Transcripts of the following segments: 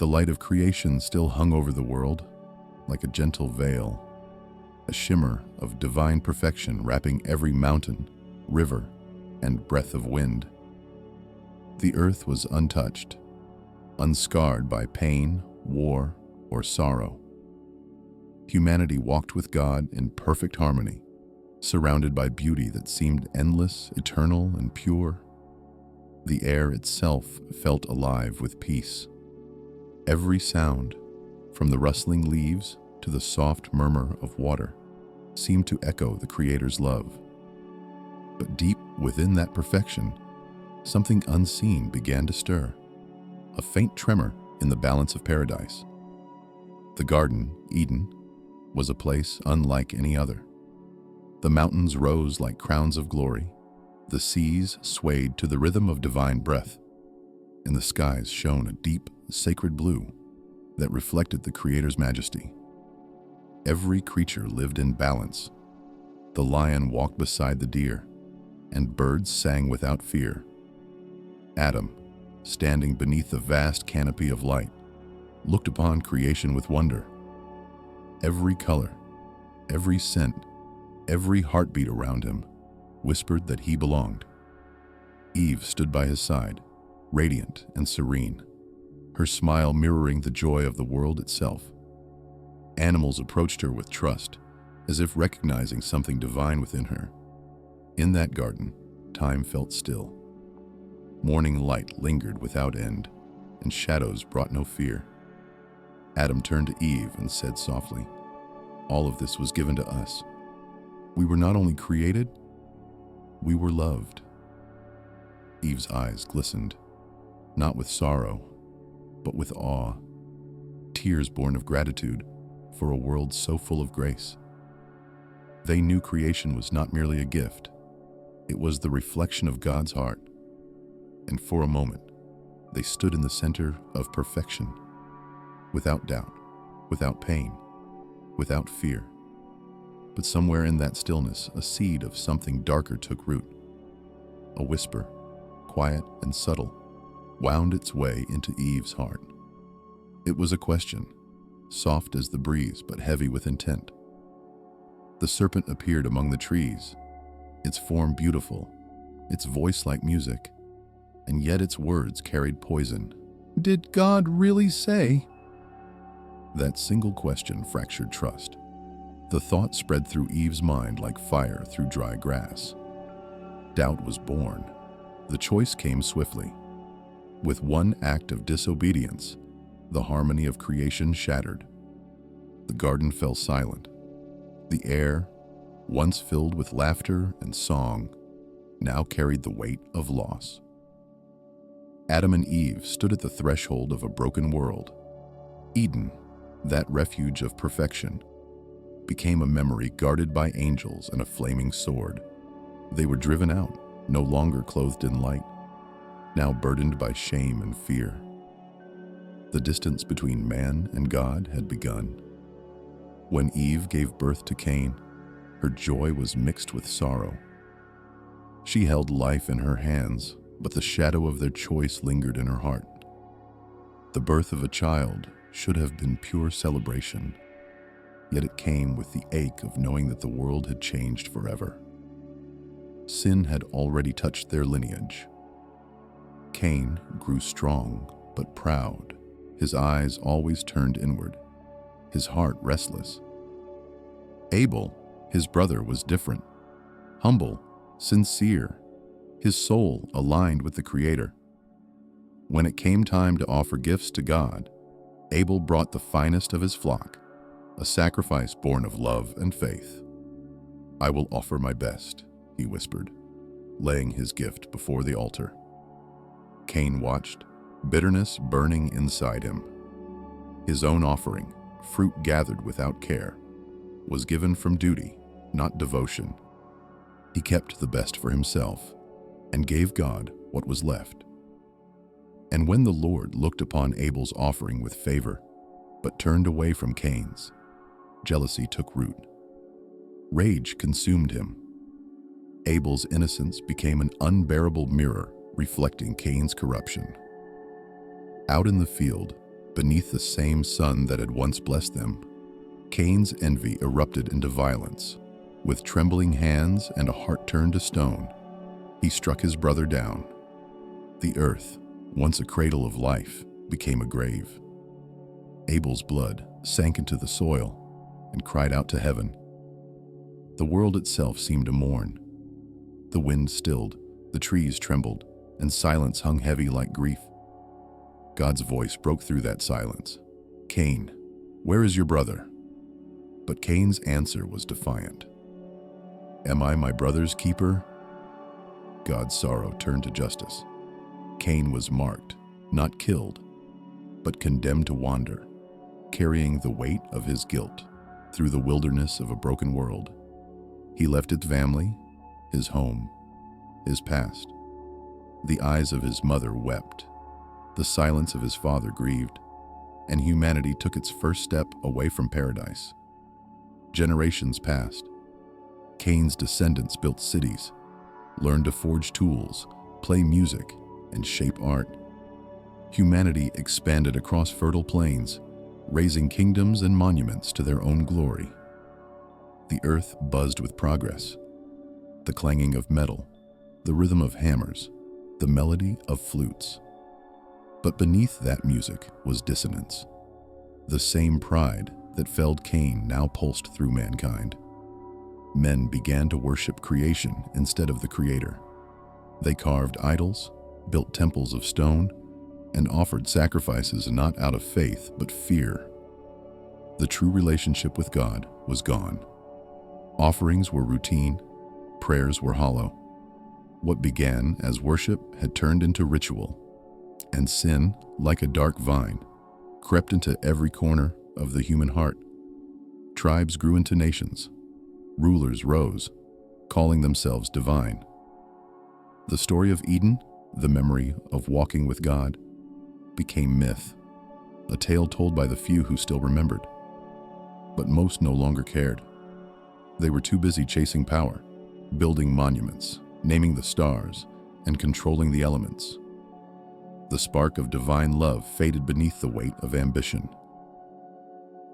The light of creation still hung over the world, like a gentle veil, a shimmer of divine perfection wrapping every mountain, river, and breath of wind. The earth was untouched, unscarred by pain, war, or sorrow. Humanity walked with God in perfect harmony, surrounded by beauty that seemed endless, eternal, and pure. The air itself felt alive with peace. Every sound, from the rustling leaves to the soft murmur of water, seemed to echo the Creator's love. But deep within that perfection, something unseen began to stir, a faint tremor in the balance of paradise. The garden, Eden, was a place unlike any other. The mountains rose like crowns of glory, the seas swayed to the rhythm of divine breath, and the skies shone a deep, sacred blue that reflected the Creator's majesty. Every creature lived in balance. The lion walked beside the deer, and birds sang without fear. Adam, standing beneath the vast canopy of light, looked upon creation with wonder. Every color, every scent, every heartbeat around him whispered that he belonged. Eve stood by his side, radiant and serene, her smile mirroring the joy of the world itself. Animals approached her with trust, as if recognizing something divine within her. In that garden, time felt still. Morning light lingered without end, and shadows brought no fear. Adam turned to Eve and said softly, "All of this was given to us. We were not only created, we were loved." Eve's eyes glistened, not with sorrow, but with awe, tears born of gratitude for a world so full of grace. They knew creation was not merely a gift, it was the reflection of God's heart. And for a moment, they stood in the center of perfection, without doubt, without pain, without fear. But somewhere in that stillness, a seed of something darker took root. A whisper, quiet and subtle, wound its way into Eve's heart. It was a question, soft as the breeze but heavy with intent. The serpent appeared among the trees, its form beautiful, its voice like music, and yet its words carried poison. "Did God really say?" That single question fractured trust. The thought spread through Eve's mind like fire through dry grass. Doubt was born. The choice came swiftly. With one act of disobedience, the harmony of creation shattered. The garden fell silent. The air, once filled with laughter and song, now carried the weight of loss. Adam and Eve stood at the threshold of a broken world. Eden, that refuge of perfection, became a memory guarded by angels and a flaming sword. They were driven out, no longer clothed in light, now burdened by shame and fear. The distance between man and God had begun. When Eve gave birth to Cain, her joy was mixed with sorrow. She held life in her hands, but the shadow of their choice lingered in her heart. The birth of a child should have been pure celebration, yet it came with the ache of knowing that the world had changed forever. Sin had already touched their lineage. Cain grew strong but proud, his eyes always turned inward, his heart restless. Abel, his brother, was different, humble, sincere, his soul aligned with the Creator. When it came time to offer gifts to God, Abel brought the finest of his flock, a sacrifice born of love and faith. "I will offer my best," he whispered, laying his gift before the altar. Cain watched, bitterness burning inside him. His own offering, fruit gathered without care, was given from duty, not devotion. He kept the best for himself and gave God what was left. And when the Lord looked upon Abel's offering with favor, but turned away from Cain's, jealousy took root. Rage consumed him. Abel's innocence became an unbearable mirror reflecting Cain's corruption. Out in the field, Beneath the same sun that had once blessed them, Cain's envy erupted into violence. With trembling hands and a heart turned to stone, he struck his brother down. The earth, once a cradle of life, became a grave. Abel's blood sank into the soil and cried out to heaven. The world itself seemed to mourn. The wind stilled, the trees trembled, and silence hung heavy like grief. God's voice broke through that silence. "Cain, where is your brother?" But Cain's answer was defiant. "Am I my brother's keeper?" God's sorrow turned to justice. Cain was marked, not killed, but condemned to wander, carrying the weight of his guilt through the wilderness of a broken world. He left its family, his home, his past. The eyes of his mother wept, the silence of his father grieved, and humanity took its first step away from paradise. Generations passed. Cain's descendants built cities, learned to forge tools, play music, and shape art. Humanity expanded across fertile plains, raising kingdoms and monuments to their own glory. The earth buzzed with progress. The clanging of metal, the rhythm of hammers, the melody of flutes. But beneath that music was dissonance. The same pride that felled Cain now pulsed through mankind. Men began to worship creation instead of the Creator. They carved idols, built temples of stone, and offered sacrifices not out of faith but fear. The true relationship with God was gone. Offerings were routine, prayers were hollow. What began as worship had turned into ritual, and sin, like a dark vine, crept into every corner of the human heart. Tribes grew into nations. Rulers rose, calling themselves divine. The story of Eden, the memory of walking with God, became myth, a tale told by the few who still remembered. But most no longer cared. They were too busy chasing power, building monuments, naming the stars, and controlling the elements. The spark of divine love faded beneath the weight of ambition.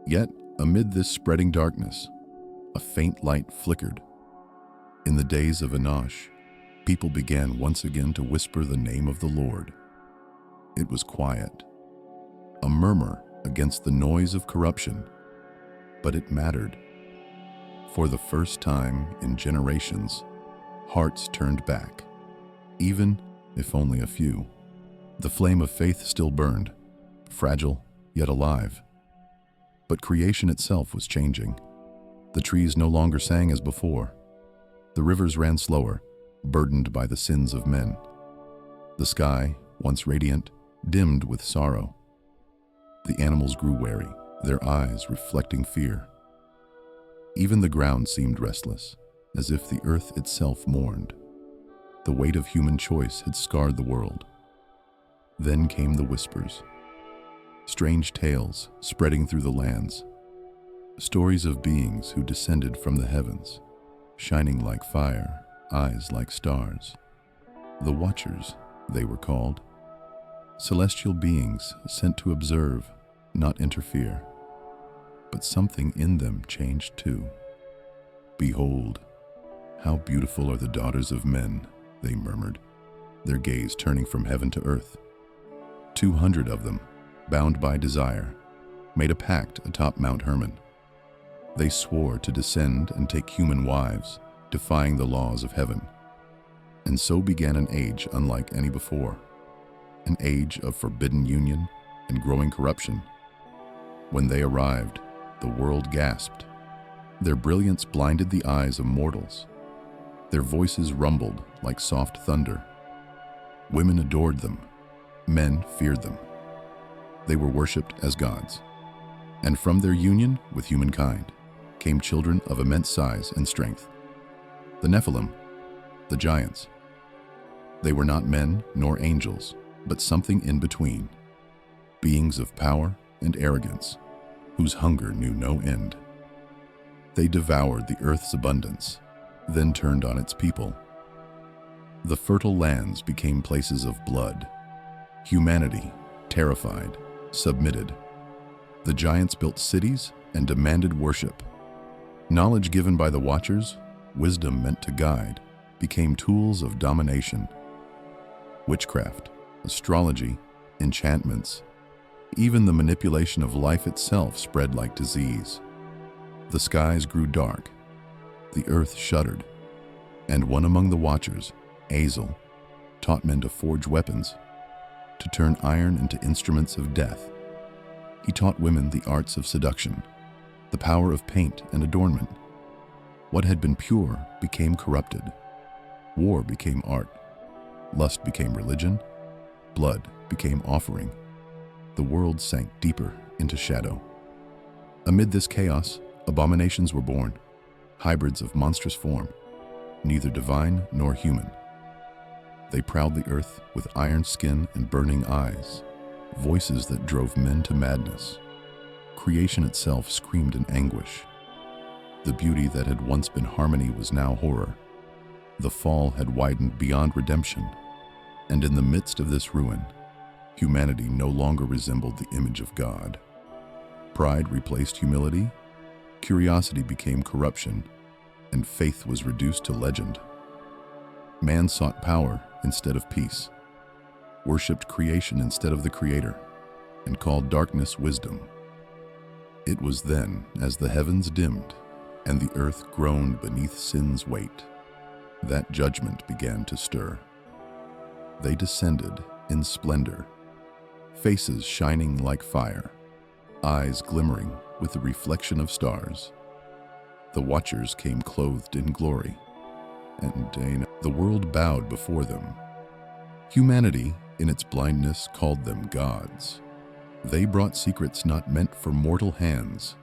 Yet, amid this spreading darkness, a faint light flickered. In the days of Enosh, people began once again to whisper the name of the Lord. It was quiet, a murmur against the noise of corruption, but it mattered. For the first time in generations, hearts turned back, even if only a few. The flame of faith still burned, fragile yet alive. But creation itself was changing. The trees no longer sang as before. The rivers ran slower, burdened by the sins of men. The sky, once radiant, dimmed with sorrow. The animals grew wary, their eyes reflecting fear. Even the ground seemed restless, as if the earth itself mourned. The weight of human choice had scarred the world. Then came the whispers. Strange tales spreading through the lands. Stories of beings who descended from the heavens, shining like fire, eyes like stars. The Watchers, they were called. Celestial beings sent to observe, not interfere. But something in them changed too. "Behold, how beautiful are the daughters of men," they murmured, their gaze turning from heaven to earth. 200 of them, bound by desire, made a pact atop Mount Hermon. They swore to descend and take human wives, defying the laws of heaven. And so began an age unlike any before, an age of forbidden union and growing corruption. When they arrived, the world gasped. Their brilliance blinded the eyes of mortals. Their voices rumbled like soft thunder. Women adored them. Men feared them. They were worshipped as gods. And from their union with humankind came children of immense size and strength. The Nephilim, the giants. They were not men nor angels, but something in between. Beings of power and arrogance, whose hunger knew no end. They devoured the earth's abundance, then turned on its people. The fertile lands became places of blood. Humanity, terrified, submitted. The giants built cities and demanded worship. Knowledge given by the Watchers, wisdom meant to guide, became tools of domination. Witchcraft, astrology, enchantments, even the manipulation of life itself spread like disease. The skies grew dark, the earth shuddered, and one among the Watchers, Azel, taught men to forge weapons, to turn iron into instruments of death. He taught women the arts of seduction, the power of paint and adornment. What had been pure became corrupted. War became art. Lust became religion. Blood became offering. The world sank deeper into shadow. Amid this chaos, abominations were born, hybrids of monstrous form, neither divine nor human. They prowled the earth with iron skin and burning eyes, voices that drove men to madness. Creation itself screamed in anguish. The beauty that had once been harmony was now horror. The fall had widened beyond redemption, and in the midst of this ruin, humanity no longer resembled the image of God. Pride replaced humility, curiosity became corruption, and faith was reduced to legend. Man sought power instead of peace, worshipped creation instead of the Creator, and called darkness wisdom. It was then, as the heavens dimmed and the earth groaned beneath sin's weight, that judgment began to stir. They descended in splendor, faces shining like fire, eyes glimmering with the reflection of stars. The Watchers came clothed in glory, and the world bowed before them. Humanity, in its blindness, called them gods. They brought secrets not meant for mortal hands,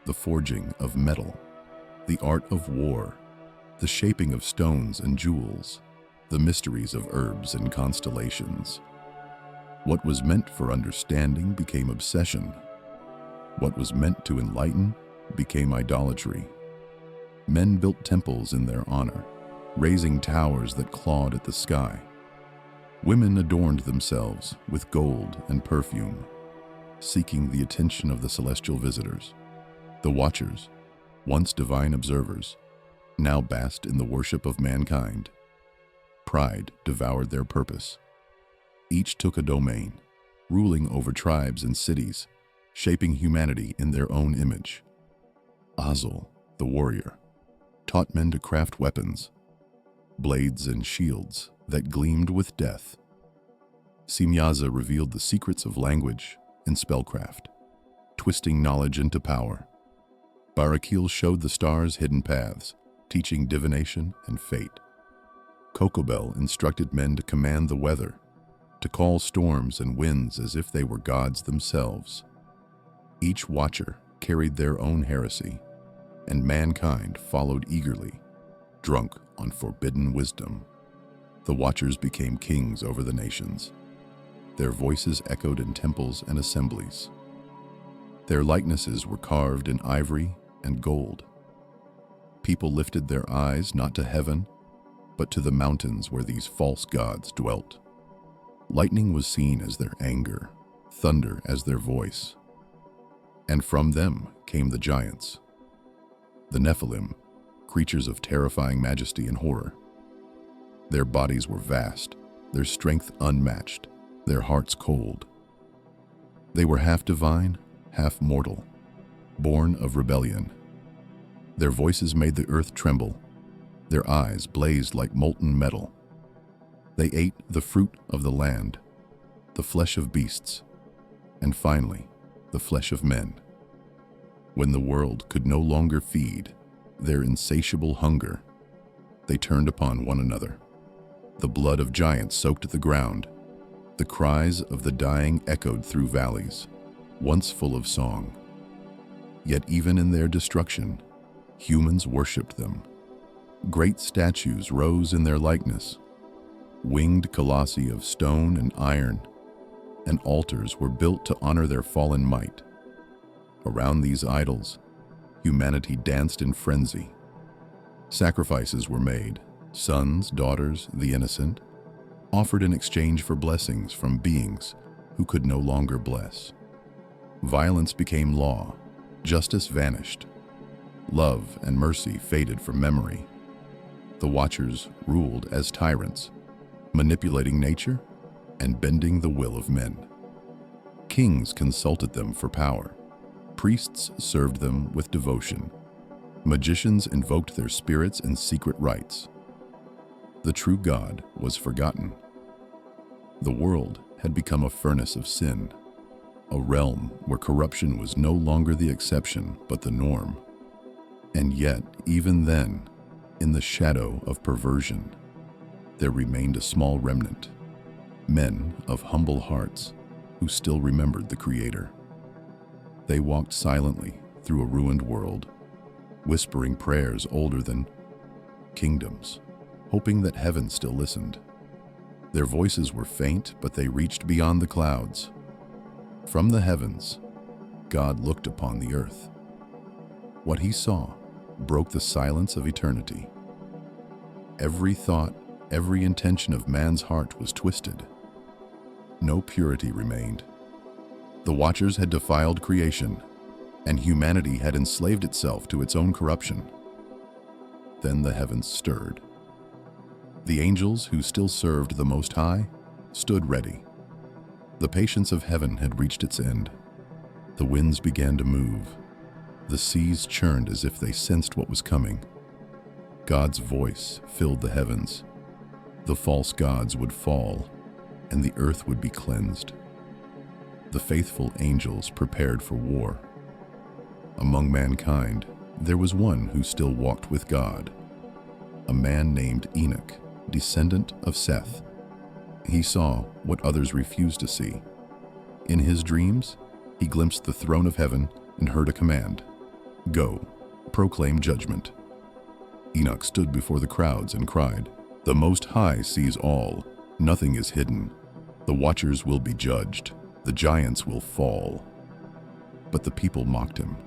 the forging of metal, the art of war, the shaping of stones and jewels, the mysteries of herbs and constellations. What was meant for understanding became obsession. What was meant to enlighten became idolatry. Men built temples in their honor, raising towers that clawed at the sky. Women adorned themselves with gold and perfume, seeking the attention of the celestial visitors. The Watchers, once divine observers, now basked in the worship of mankind. Pride devoured their purpose. Each took a domain, ruling over tribes and cities, shaping humanity in their own image. Azel, the warrior, taught men to craft weapons, blades and shields that gleamed with death. Simyaza revealed the secrets of language and spellcraft, twisting knowledge into power. Barakil showed the stars' hidden paths, teaching divination and fate. Kokobel instructed men to command the weather, to call storms and winds as if they were gods themselves. Each Watcher carried their own heresy, and mankind followed eagerly, drunk on forbidden wisdom. The Watchers became kings over the nations. Their voices echoed in temples and assemblies. Their likenesses were carved in ivory and gold. People lifted their eyes not to heaven, but to the mountains where these false gods dwelt. Lightning was seen as their anger, thunder as their voice. And from them came the giants, the Nephilim, creatures of terrifying majesty and horror. Their bodies were vast, their strength unmatched, their hearts cold. They were half divine, half mortal, born of rebellion. Their voices made the earth tremble. Their eyes blazed like molten metal. They ate the fruit of the land, the flesh of beasts, and finally, the flesh of men. When the world could no longer feed their insatiable hunger, they turned upon one another. The blood of giants soaked the ground. The cries of the dying echoed through valleys, once full of song. Yet even in their destruction, humans worshipped them. Great statues rose in their likeness, winged colossi of stone and iron, and altars were built to honor their fallen might. Around these idols, humanity danced in frenzy. Sacrifices were made, sons, daughters, the innocent, offered in exchange for blessings from beings who could no longer bless. Violence became law, justice vanished, love and mercy faded from memory. The Watchers ruled as tyrants, manipulating nature and bending the will of men. Kings consulted them for power. Priests served them with devotion. Magicians invoked their spirits and secret rites. The true God was forgotten. The world had become a furnace of sin, a realm where corruption was no longer the exception but the norm. And yet, even then, in the shadow of perversion, there remained a small remnant, men of humble hearts who still remembered the Creator. They walked silently through a ruined world, whispering prayers older than kingdoms, hoping that heaven still listened. Their voices were faint, but they reached beyond the clouds. From the heavens, God looked upon the earth. What he saw broke the silence of eternity. Every thought, every intention of man's heart was twisted. No purity remained. The Watchers had defiled creation, and humanity had enslaved itself to its own corruption. Then the heavens stirred. The angels who still served the Most High stood ready. The patience of heaven had reached its end. The winds began to move. The seas churned as if they sensed what was coming. God's voice filled the heavens. The false gods would fall, and the earth would be cleansed. The faithful angels prepared for war. Among mankind, there was one who still walked with God, a man named Enoch, descendant of Seth. He saw what others refused to see. In his dreams, he glimpsed the throne of heaven and heard a command: "Go, proclaim judgment." Enoch stood before the crowds and cried, "The Most High sees all. Nothing is hidden. The Watchers will be judged. The giants will fall." But the people mocked him.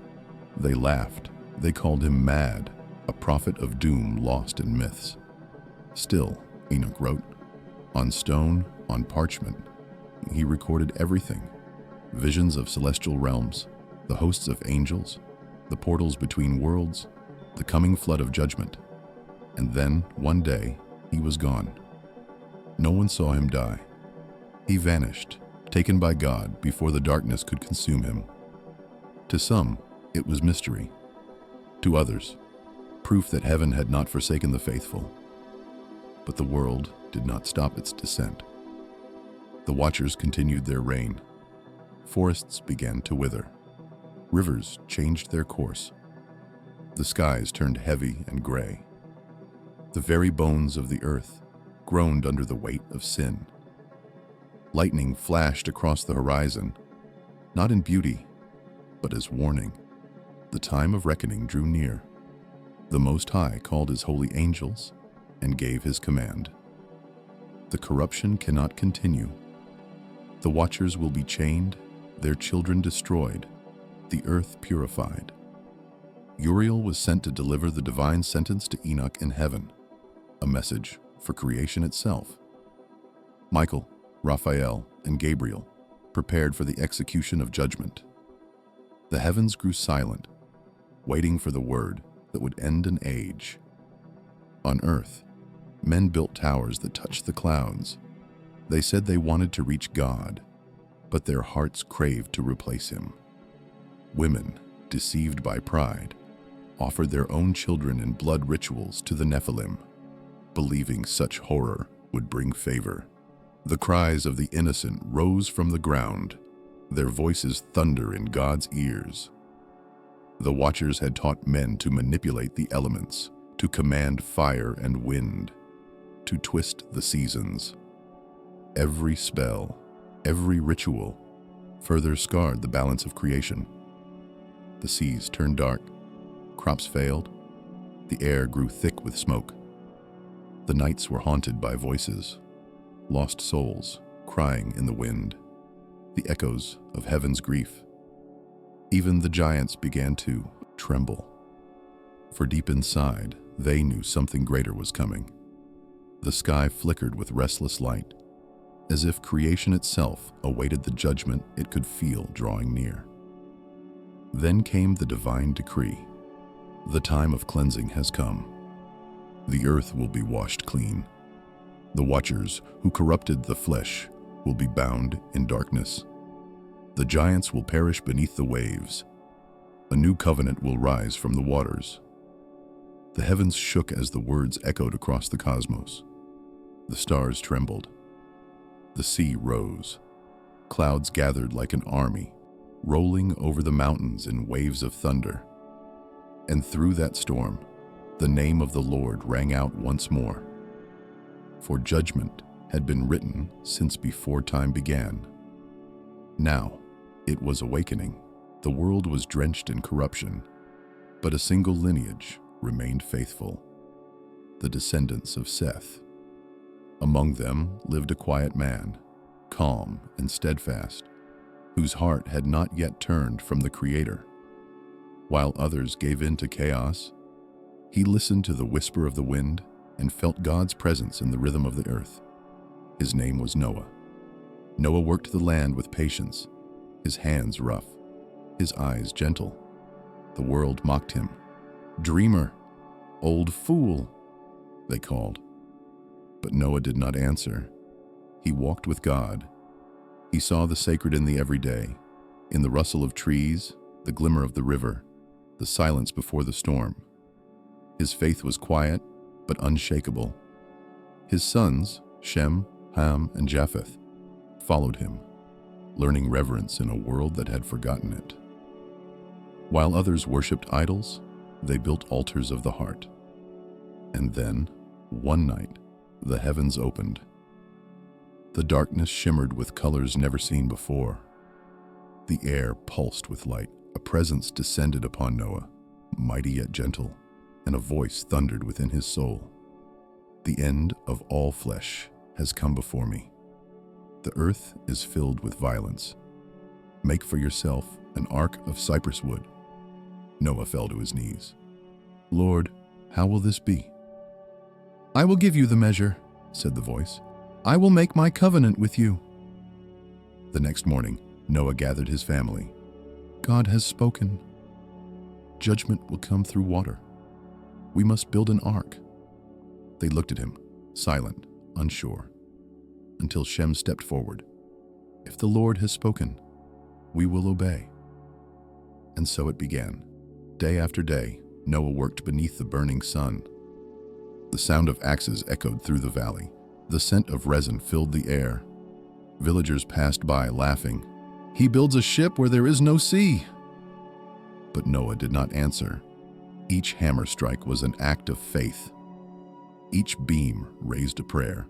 They laughed. They called him mad, a prophet of doom lost in myths. Still, Enoch wrote, on stone, on parchment, he recorded everything: visions of celestial realms, the hosts of angels, the portals between worlds, the coming flood of judgment. And then, one day, he was gone. No one saw him die. He vanished, taken by God before the darkness could consume him. To some, it was mystery. To others, proof that heaven had not forsaken the faithful. But the world did not stop its descent. The Watchers continued their reign. Forests began to wither. Rivers changed their course. The skies turned heavy and gray. The very bones of the earth groaned under the weight of sin. Lightning flashed across the horizon, not in beauty, but as warning. The time of reckoning drew near. The Most High called his holy angels and gave his command. The corruption cannot continue. The Watchers will be chained, their children destroyed, the earth purified. Uriel was sent to deliver the divine sentence to Enoch in heaven, a message for creation itself. Michael, Raphael, and Gabriel prepared for the execution of judgment. The heavens grew silent, waiting for the word that would end an age. On earth, men built towers that touched the clouds. They said they wanted to reach God, but their hearts craved to replace him. Women, deceived by pride, offered their own children in blood rituals to the Nephilim, believing such horror would bring favor. The cries of the innocent rose from the ground, their voices thunder in God's ears. The Watchers had taught men to manipulate the elements, to command fire and wind, to twist the seasons. Every spell, every ritual, further scarred the balance of creation. The seas turned dark, crops failed, the air grew thick with smoke. The nights were haunted by voices, lost souls crying in the wind, the echoes of heaven's grief. Even the giants began to tremble, for deep inside, they knew something greater was coming. The sky flickered with restless light, as if creation itself awaited the judgment it could feel drawing near. Then came the divine decree. The time of cleansing has come. The earth will be washed clean. The watchers who corrupted the flesh will be bound in darkness. The giants will perish beneath the waves. A new covenant will rise from the waters. The heavens shook as the words echoed across the cosmos. The stars trembled. The sea rose. Clouds gathered like an army, rolling over the mountains in waves of thunder. And through that storm, the name of the Lord rang out once more. For judgment had been written since before time began. Now, it was awakening. The world was drenched in corruption, but a single lineage remained faithful, the descendants of Seth. Among them lived a quiet man, calm and steadfast, whose heart had not yet turned from the Creator. While others gave in to chaos, he listened to the whisper of the wind and felt God's presence in the rhythm of the earth. His name was Noah. Noah worked the land with patience, his hands rough, his eyes gentle. The world mocked him. "Dreamer, old fool," they called. But Noah did not answer. He walked with God. He saw the sacred in the everyday, in the rustle of trees, the glimmer of the river, the silence before the storm. His faith was quiet, but unshakable. His sons, Shem, Ham, and Japheth, followed him, learning reverence in a world that had forgotten it. While others worshipped idols, they built altars of the heart. And then, one night, the heavens opened. The darkness shimmered with colors never seen before. The air pulsed with light. A presence descended upon Noah, mighty yet gentle, and a voice thundered within his soul. "The end of all flesh has come before me. The earth is filled with violence. Make for yourself an ark of cypress wood." Noah fell to his knees. "Lord, how will this be?" "I will give you the measure," said the voice. "I will make my covenant with you." The next morning, Noah gathered his family. "God has spoken. Judgment will come through water. We must build an ark." They looked at him, silent, unsure, until Shem stepped forward. "If the Lord has spoken, we will obey." And so it began. Day after day, Noah worked beneath the burning sun. The sound of axes echoed through the valley. The scent of resin filled the air. Villagers passed by, laughing. "He builds a ship where there is no sea." But Noah did not answer. Each hammer strike was an act of faith. Each beam raised a prayer.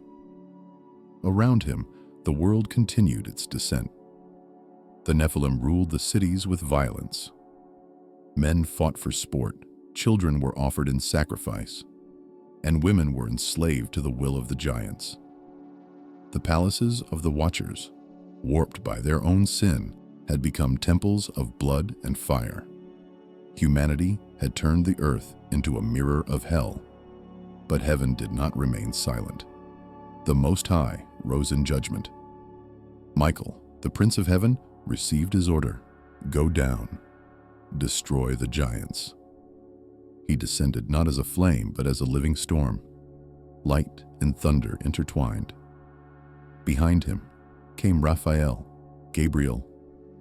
Around him, the world continued its descent. The Nephilim ruled the cities with violence. Men fought for sport, children were offered in sacrifice, and women were enslaved to the will of the giants. The palaces of the Watchers, warped by their own sin, had become temples of blood and fire. Humanity had turned the earth into a mirror of hell, but heaven did not remain silent. The Most High rose in judgment. Michael, the Prince of Heaven, received his order: "Go down, destroy the giants." He descended not as a flame, but as a living storm. Light and thunder intertwined. Behind him came Raphael, Gabriel,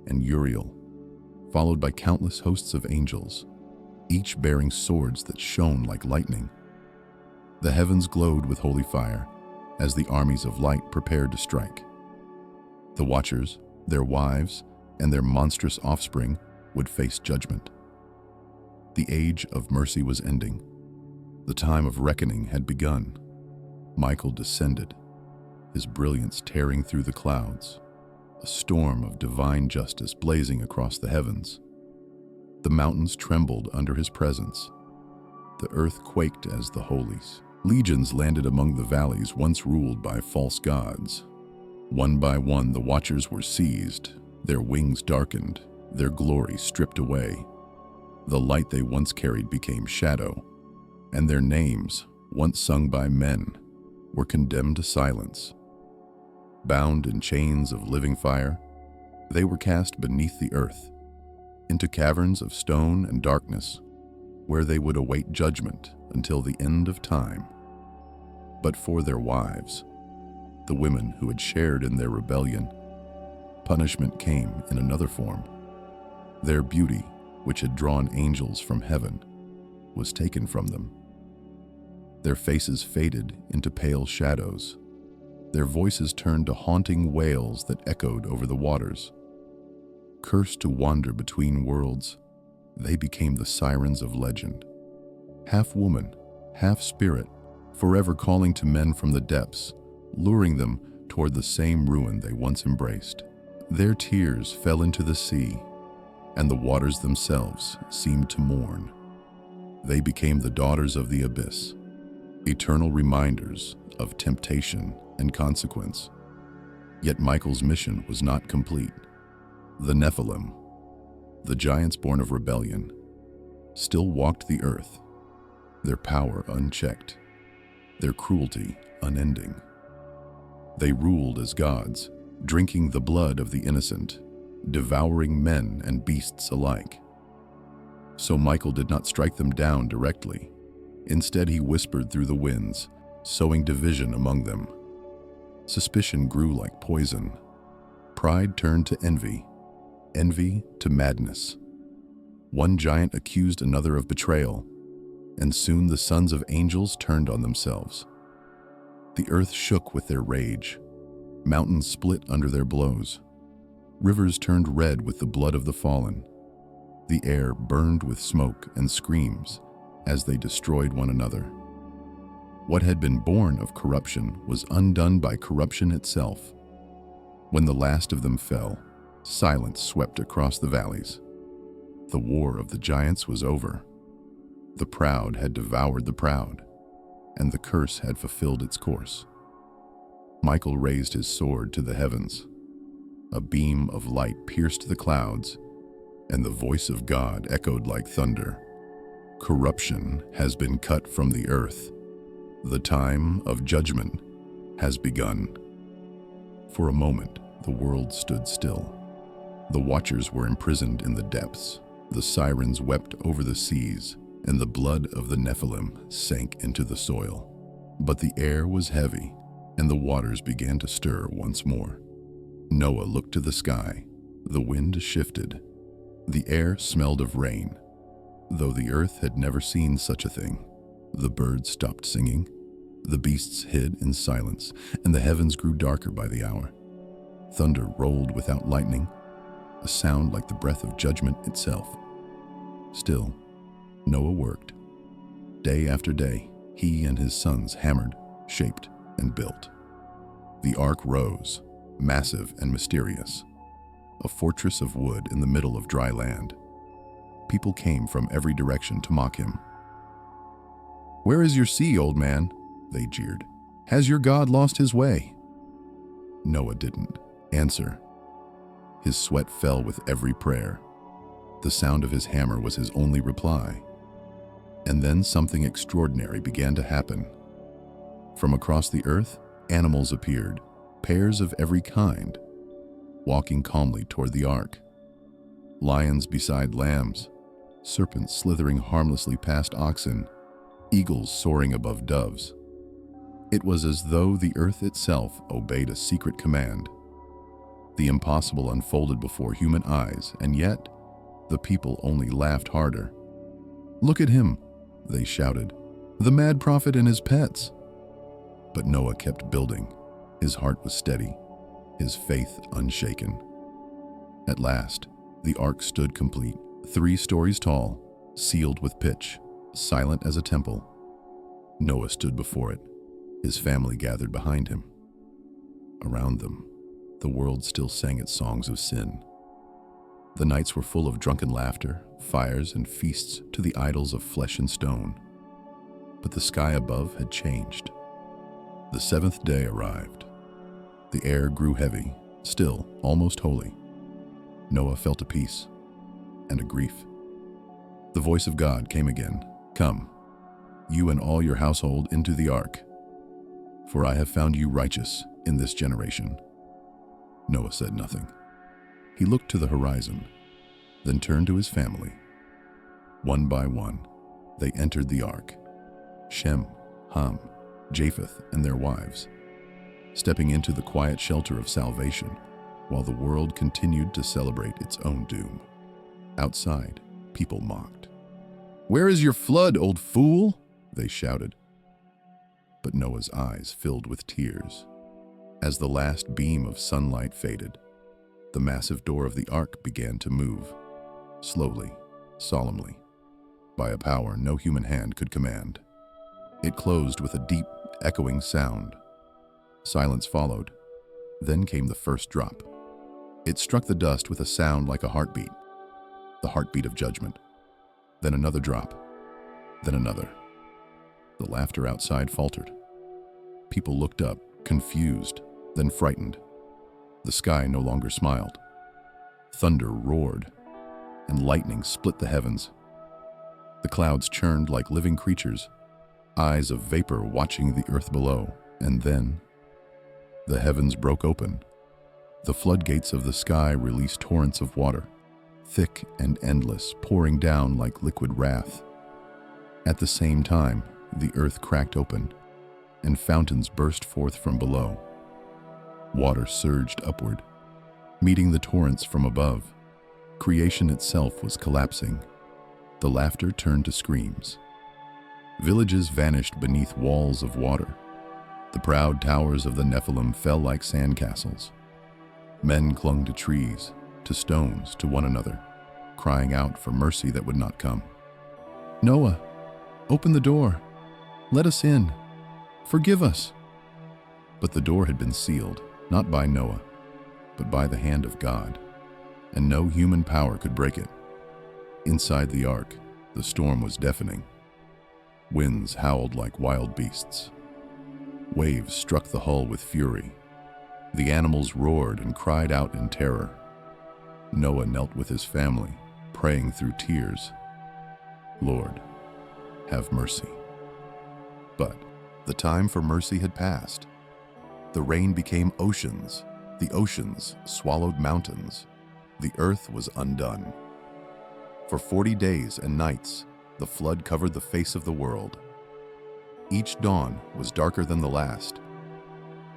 and Uriel, followed by countless hosts of angels, each bearing swords that shone like lightning. The heavens glowed with holy fire as the armies of light prepared to strike. The Watchers, their wives, and their monstrous offspring would face judgment. The age of mercy was ending. The time of reckoning had begun. Michael descended, his brilliance tearing through the clouds, a storm of divine justice blazing across the heavens. The mountains trembled under his presence. The earth quaked as the holies. Legions landed among the valleys once ruled by false gods. One by one, the Watchers were seized, their wings darkened, their glory stripped away. The light they once carried became shadow, and their names, once sung by men, were condemned to silence. Bound in chains of living fire, they were cast beneath the earth. into caverns of stone and darkness, where they would await judgment until the end of time. But for their wives, the women who had shared in their rebellion, punishment came in another form. Their beauty, which had drawn angels from heaven, was taken from them. Their faces faded into pale shadows. Their voices turned to haunting wails that echoed over the waters. Cursed to wander between worlds, they became the sirens of legend. Half woman, half spirit, forever calling to men from the depths, luring them toward the same ruin they once embraced. Their tears fell into the sea, and the waters themselves seemed to mourn. They became the daughters of the abyss, eternal reminders of temptation and consequence. Yet Michael's mission was not complete. The Nephilim, the giants born of rebellion, still walked the earth, their power unchecked, their cruelty unending. They ruled as gods, drinking the blood of the innocent, devouring men and beasts alike. So Michael did not strike them down directly. Instead, he whispered through the winds, sowing division among them. Suspicion grew like poison. Pride turned to envy, envy to madness. One giant accused another of betrayal, and soon the sons of angels turned on themselves. The earth shook with their rage. Mountains split under their blows. Rivers turned red with the blood of the fallen. The air burned with smoke and screams as they destroyed one another. What had been born of corruption was undone by corruption itself. When the last of them fell, silence swept across the valleys. The war of the giants was over. The proud had devoured the proud, and the curse had fulfilled its course. Michael raised his sword to the heavens. A beam of light pierced the clouds, and the voice of God echoed like thunder. Corruption has been cut from the earth. The time of judgment has begun. For a moment, the world stood still. The watchers were imprisoned in the depths. The sirens wept over the seas, and the blood of the Nephilim sank into the soil. But the air was heavy, and the waters began to stir once more. Noah looked to the sky. The wind shifted. The air smelled of rain, though the earth had never seen such a thing. The birds stopped singing, the beasts hid in silence, and the heavens grew darker by the hour. Thunder rolled without lightning, a sound like the breath of judgment itself. Still, Noah worked. Day after day, he and his sons hammered, shaped, and built. The ark rose, massive and mysterious, a fortress of wood in the middle of dry land. People came from every direction to mock him. "Where is your sea, old man?" they jeered. "Has your God lost his way?" Noah didn't answer. His sweat fell with every prayer. The sound of his hammer was his only reply. And then something extraordinary began to happen. From across the earth, animals appeared, pairs of every kind, walking calmly toward the ark. Lions beside lambs, serpents slithering harmlessly past oxen, eagles soaring above doves. It was as though the earth itself obeyed a secret command. The impossible unfolded before human eyes, and yet the people only laughed harder. "Look at him," they shouted, "the mad prophet and his pets." But Noah kept building. His heart was steady, his faith unshaken. At last, the ark stood complete, 3 stories tall, sealed with pitch, silent as a temple. Noah stood before it. His family gathered behind him. Around them, the world still sang its songs of sin. The nights were full of drunken laughter, fires, and feasts to the idols of flesh and stone. But the sky above had changed. The 7th day arrived. The air grew heavy, still, almost holy. Noah felt a peace and a grief. The voice of God came again. "Come, you and all your household, into the ark, for I have found you righteous in this generation." Noah said nothing. He looked to the horizon. then turned to his family. One by one, they entered the ark: Shem, Ham, Japheth, and their wives, stepping into the quiet shelter of salvation while the world continued to celebrate its own doom. Outside, people mocked. "Where is your flood, old fool?" they shouted. But Noah's eyes filled with tears. As the last beam of sunlight faded, the massive door of the ark began to move, slowly, solemnly, by a power no human hand could command. It closed with a deep, echoing sound. Silence followed. Then came the first drop. It struck the dust with a sound like a heartbeat, the heartbeat of judgment. Then another drop, then another. The laughter outside faltered. People looked up, confused, then frightened. The sky no longer smiled. Thunder roared, and lightning split the heavens. The clouds churned like living creatures, eyes of vapor watching the earth below. And then, the heavens broke open. The floodgates of the sky released torrents of water, thick and endless, pouring down like liquid wrath. At the same time, the earth cracked open, and fountains burst forth from below. Water surged upward, meeting the torrents from above. Creation itself was collapsing. The laughter turned to screams. Villages vanished beneath walls of water. The proud towers of the Nephilim fell like sandcastles. Men clung to trees, to stones, to one another, crying out for mercy that would not come. "Noah, open the door. Let us in. Forgive us." But the door had been sealed, not by Noah, but by the hand of God, and no human power could break it. Inside the ark, the storm was deafening. Winds howled like wild beasts. Waves struck the hull with fury. The animals roared and cried out in terror. Noah knelt with his family, praying through tears, "Lord, have mercy." But the time for mercy had passed. The rain became oceans. The oceans swallowed mountains. The earth was undone. For 40 days and nights, the flood covered the face of the world. Each dawn was darker than the last.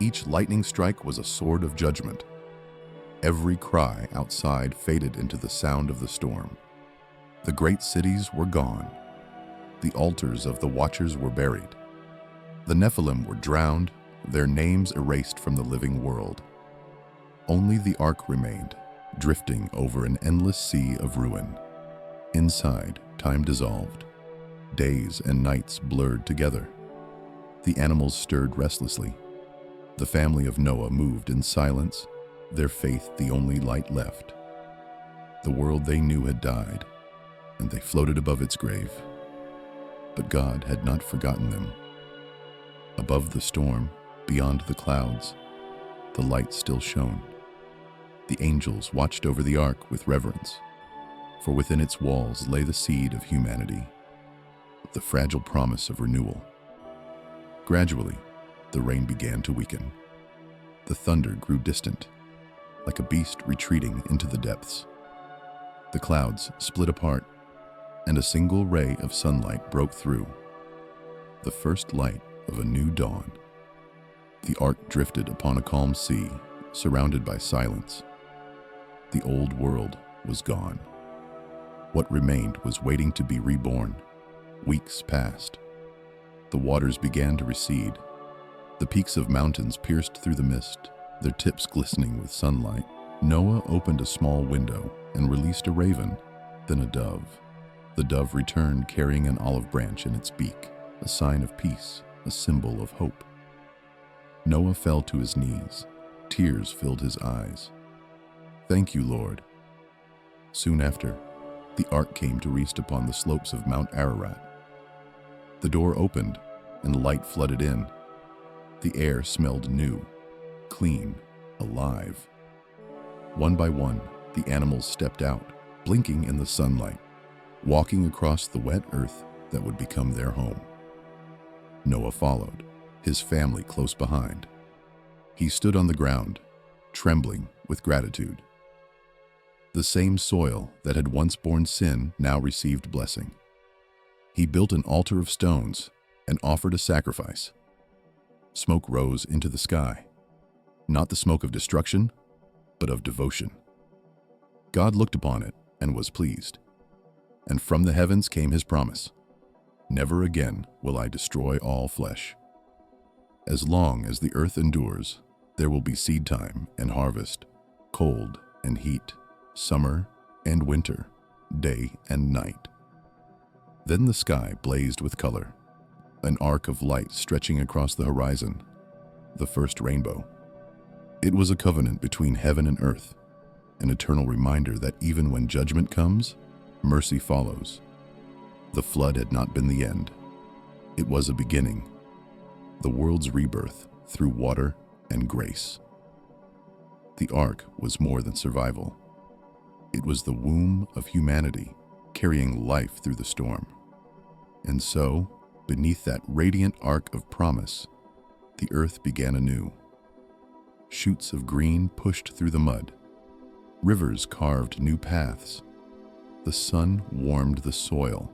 Each lightning strike was a sword of judgment. Every cry outside faded into the sound of the storm. The great cities were gone. The altars of the watchers were buried. The Nephilim were drowned, their names erased from the living world. Only the ark remained, drifting over an endless sea of ruin. Inside, time dissolved. Days and nights blurred together. The animals stirred restlessly. The family of Noah moved in silence, their faith the only light left. The world they knew had died, and they floated above its grave. But God had not forgotten them. Above the storm, beyond the clouds, the light still shone. The angels watched over the ark with reverence, for within its walls lay the seed of humanity, the fragile promise of renewal. Gradually, the rain began to weaken. The thunder grew distant, like a beast retreating into the depths. The clouds split apart, and a single ray of sunlight broke through, the first light of a new dawn. The ark drifted upon a calm sea, surrounded by silence. The old world was gone. What remained was waiting to be reborn. Weeks passed. The waters began to recede. The peaks of mountains pierced through the mist, their tips glistening with sunlight. Noah opened a small window and released a raven, then a dove. The dove returned carrying an olive branch in its beak, a sign of peace, a symbol of hope. Noah fell to his knees. Tears filled his eyes. "Thank you, Lord." Soon after, the ark came to rest upon the slopes of Mount Ararat. The door opened, and light flooded in. The air smelled new, clean, alive. One by one, the animals stepped out, blinking in the sunlight, walking across the wet earth that would become their home. Noah followed, his family close behind. He stood on the ground, trembling with gratitude. The same soil that had once borne sin now received blessing. He built an altar of stones and offered a sacrifice. Smoke rose into the sky, not the smoke of destruction, but of devotion. God looked upon it and was pleased. And from the heavens came his promise: never again will I destroy all flesh. As long as the earth endures, there will be seed time and harvest, cold and heat, summer and winter, day and night. Then the sky blazed with color, an arc of light stretching across the horizon, the first rainbow. It was a covenant between heaven and earth, an eternal reminder that even when judgment comes, mercy follows. The flood had not been the end. It was a beginning, the world's rebirth through water and grace. The ark was more than survival. It was the womb of humanity, carrying life through the storm. And so, beneath that radiant arc of promise, the earth began anew. Shoots of green pushed through the mud. Rivers carved new paths. The sun warmed the soil,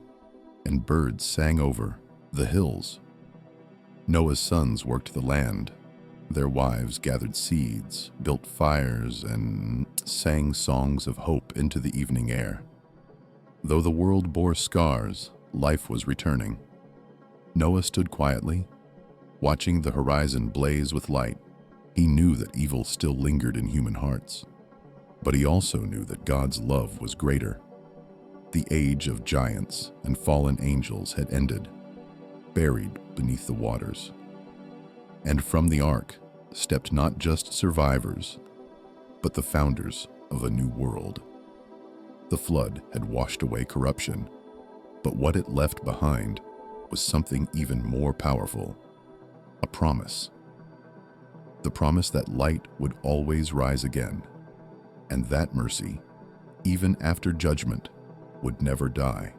and birds sang over the hills. Noah's sons worked the land. Their wives gathered seeds, built fires, and sang songs of hope into the evening air. Though the world bore scars, life was returning. Noah stood quietly, watching the horizon blaze with light. He knew that evil still lingered in human hearts, but he also knew that God's love was greater. The age of giants and fallen angels had ended, buried beneath the waters. And from the ark stepped not just survivors, but the founders of a new world. The flood had washed away corruption, but what it left behind was something even more powerful: a promise. The promise that light would always rise again, and that mercy, even after judgment, would never die.